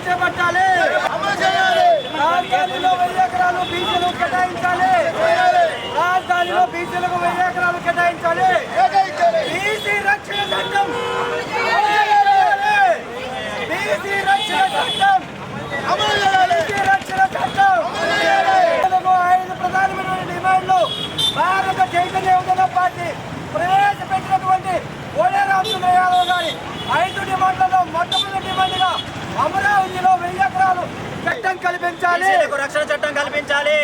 చేపట్టాలి. రాజధానిలో 1000 ఎకరాలు బీసీలకు కేటాయించాలి. రాజధానిలో బీసీలకు 1000 ఎకరాలు కేటాయించాలి. బీసీ రక్షణ చట్టం, బీసీ రక్షణ చట్టం, బీసీ రక్షణ చట్టం. 5 ప్రధానమైన డిమాండ్లు భారత చైతన్య యువజన పార్టీ ప్రవేశపెట్టినటువంటి కోడే రామచంద్ర యాదవ్ గారి 5 డిమాండ్లలో మొట్టమొదటి డిమాండ్గా అమరావతిలో 1000 ఎకరాలు చట్టం కల్పించాలి. రక్షణ చట్టం కల్పించాలి.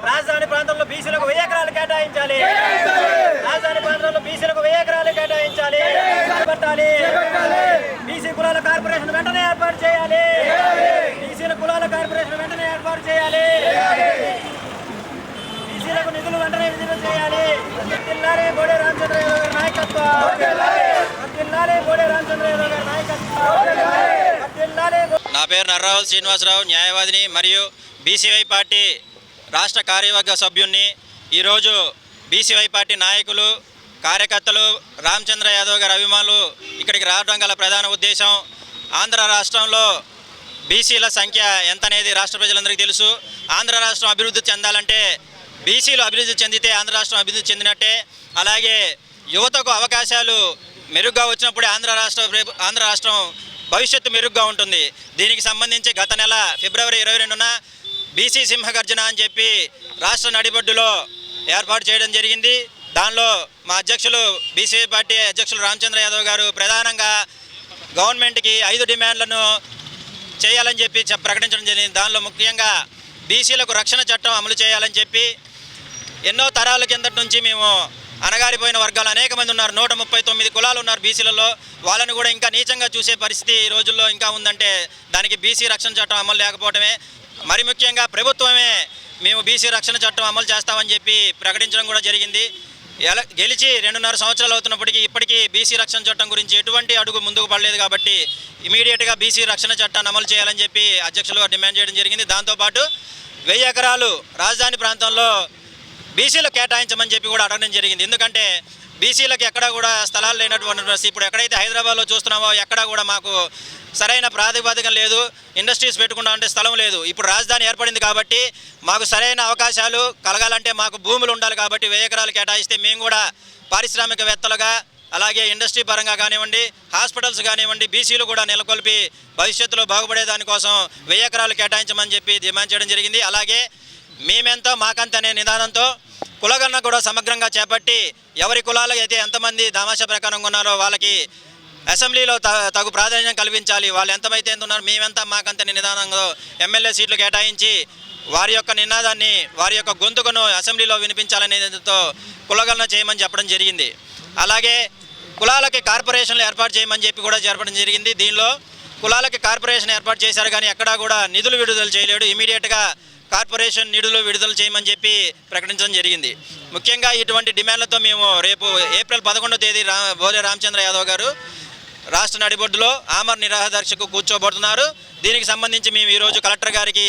రాజధాని ప్రాంతంలో బీసీలకు 1000 ఎకరాలు కేటాయించాలి. రాజధాని ప్రాంతంలో బీసీలకు 1000 ఎకరాలు కేటాయించాలి. బీసీ కులాల కార్పొరేషన్ వెంటనే ఏర్పాటు చేయాలి. బీసీల కులాల కార్పొరేషన్ వెంటనే ఏర్పాటు చేయాలి. బీసీలకు నిధులు వెంటనే విడుదల చేయాలి. జిల్లాలే కోడే రామచంద్ర యాదవ్ గారి నాయకత్వం. జిల్లాలే కోడే రామచంద్ర యాదవ్ గారి నాయకత్వం. జిల్లాలే. నా పేరు నర్రావుల్ శ్రీనివాసరావు, న్యాయవాదిని మరియు బీసీవై పార్టీ రాష్ట్ర కార్యవర్గ సభ్యుణ్ణి. ఈరోజు బీసీవై పార్టీ నాయకులు, కార్యకర్తలు, రామచంద్ర యాదవ్ గారి అభిమానులు ఇక్కడికి రావడం గల ప్రధాన ఉద్దేశం, ఆంధ్ర రాష్ట్రంలో బీసీల సంఖ్య ఎంత అనేది రాష్ట్ర ప్రజలందరికీ తెలుసు. ఆంధ్ర రాష్ట్రం అభివృద్ధి చెందాలంటే బీసీలు అభివృద్ధి చెందితే ఆంధ్ర రాష్ట్రం అభివృద్ధి చెందినట్టే. అలాగే యువతకు అవకాశాలు మెరుగ్గా వచ్చినప్పుడే ఆంధ్ర రాష్ట్రం భవిష్యత్తు మెరుగ్గా ఉంటుంది. దీనికి సంబంధించి గత నెల ఫిబ్రవరి 22న బీసీ సింహగర్జన అని చెప్పి రాష్ట్ర నడిబొడ్డులో ఏర్పాటు చేయడం జరిగింది. దానిలో మా అధ్యక్షులు, బీసీ పార్టీ అధ్యక్షులు రామచంద్ర యాదవ్ గారు ప్రధానంగా గవర్నమెంట్కి 5 డిమాండ్లను చేయాలని చెప్పి ప్రకటించడం జరిగింది. దానిలో ముఖ్యంగా బీసీలకు రక్షణ చట్టం అమలు చేయాలని చెప్పి, ఎన్నో తరాల కిందటి నుంచి మేము అనగారిపోయిన వర్గాలు అనేక మంది ఉన్నారు. 139 కులాలు ఉన్నారు బీసీలలో. వాళ్ళని కూడా ఇంకా నీచంగా చూసే పరిస్థితి ఈ రోజుల్లో ఇంకా ఉందంటే దానికి బీసీ రక్షణ చట్టం అమలు లేకపోవడమే. మరి ముఖ్యంగా ప్రభుత్వమే మేము బీసీ రక్షణ చట్టం అమలు చేస్తామని చెప్పి ప్రకటించడం కూడా జరిగింది. గెలిచి 2.5 సంవత్సరాలు అవుతున్నప్పటికీ ఇప్పటికీ బీసీ రక్షణ చట్టం గురించి ఎటువంటి అడుగు ముందుకు పడలేదు. కాబట్టి ఇమీడియట్గా బీసీ రక్షణ చట్టాన్ని అమలు చేయాలని చెప్పి అధ్యక్షులు డిమాండ్ చేయడం జరిగింది. దాంతోపాటు 1000 ఎకరాలు రాజధాని ప్రాంతంలో బీసీలకు కేటాయించమని చెప్పి కూడా అడగడం జరిగింది. ఎందుకంటే బీసీలకు ఎక్కడా కూడా స్థలాలు లేనటువంటి పరిస్థితి. ఇప్పుడు ఎక్కడైతే హైదరాబాద్లో చూస్తున్నామో ఎక్కడా కూడా మాకు సరైన ప్రాతిపదికం లేదు, ఇండస్ట్రీస్ పెట్టుకుంటామంటే స్థలం లేదు. ఇప్పుడు రాజధాని ఏర్పడింది కాబట్టి మాకు సరైన అవకాశాలు కలగాలంటే మాకు భూములు ఉండాలి. కాబట్టి 1000 ఎకరాలు కేటాయిస్తే మేము కూడా పారిశ్రామికవేత్తలుగా, అలాగే ఇండస్ట్రీ పరంగా కానివ్వండి, హాస్పిటల్స్ కానివ్వండి, బీసీలు కూడా నెలకొల్పి భవిష్యత్తులో బాగుపడే దానికోసం 1000 ఎకరాలు కేటాయించమని చెప్పి డిమాండ్ చేయడం జరిగింది. అలాగే మేమెంతో మాకంత అనే నిదానంతో కులగణన కూడా సమగ్రంగా చేపట్టి ఎవరి కులాలు అయితే ఎంతమంది దామాషా ప్రకారంగా ఉన్నారో వాళ్ళకి అసెంబ్లీలో తగు ప్రాధాన్యం కల్పించాలి. వాళ్ళు ఎంతమైతే ఉన్నారో మేమెంత మాకంతని నిదానంగా ఎమ్మెల్యే సీట్లు కేటాయించి వారి యొక్క నినాదాన్ని, వారి యొక్క గొంతుకును అసెంబ్లీలో వినిపించాలనేదితో కులగణన చేయమని చెప్పడం జరిగింది. అలాగే కులాలకి కార్పొరేషన్లు ఏర్పాటు చేయమని చెప్పి కూడా జరపడం జరిగింది. దీనిలో కులాలకి కార్పొరేషన్ ఏర్పాటు చేశారు కానీ ఎక్కడా కూడా నిధులు విడుదల చేయలేడు. ఇమీడియట్గా కార్పొరేషన్ నిధులు విడుదల చేయమని చెప్పి ప్రకటించడం జరిగింది. ముఖ్యంగా ఇటువంటి డిమాండ్లతో మేము రేపు ఏప్రిల్ 11వ తేదీ బోలే రామచంద్ర యాదవ్ గారు రాష్ట్ర నడిబొడ్డులో ఆమర నిరాహారదీక్షకు కూర్చోబడుతున్నారు. దీనికి సంబంధించి మేము ఈరోజు కలెక్టర్ గారికి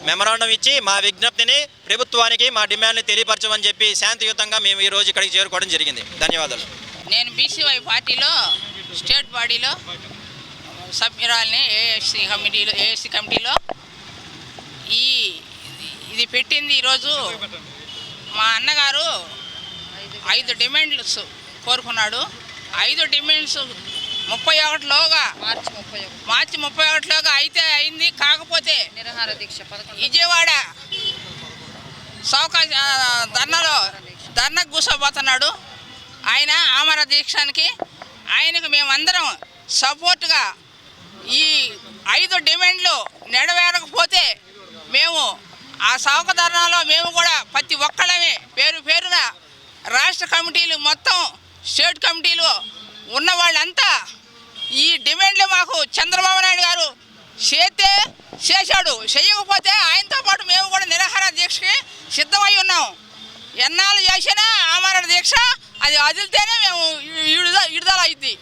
మెమరాండం ఇచ్చి మా విజ్ఞప్తిని ప్రభుత్వానికి, మా డిమాండ్ని తెలియపరచమని చెప్పి శాంతియుతంగా మేము ఈరోజు ఇక్కడికి చేరుకోవడం జరిగింది. ధన్యవాదాలు. నేను బీసీవై పార్టీలో స్టేట్ బాడీలో సభ్యురాలని ఏఎస్సీ కమిటీలో ఇది పెట్టింది. ఈరోజు మా అన్నగారు 5 డిమాండ్స్ కోరుకున్నాడు. 5 డిమాండ్స్ 31లోగా మార్చి 31లోగా అయితే అయింది. కాకపోతే నిరాహార దీక్ష విజయవాడ ధర్నాకు కూర్చోబోతున్నాడు ఆయన. ఆమర దీక్షానికి ఆయనకు మేమందరం సపోర్ట్గా ఈ 5 డిమాండ్లు నెరవేరకపోతే మేము ఆ చౌక ధర్నాలో మేము కూడా ప్రతి ఒక్కళ్ళమే పేరున రాష్ట్ర కమిటీలు మొత్తం స్టేట్ కమిటీలు ఉన్న వాళ్ళంతా ఈ డిమాండ్లు మాకు చంద్రబాబు నాయుడు గారు చేశాడు, చేయకపోతే ఆయనతో పాటు మేము కూడా నిరాహార దీక్షకి సిద్ధమై ఉన్నాం. ఎన్నాళ్ళు చేసినా ఆమరణ దీక్ష అది వదిలితేనే మేము విడుదల అయింది.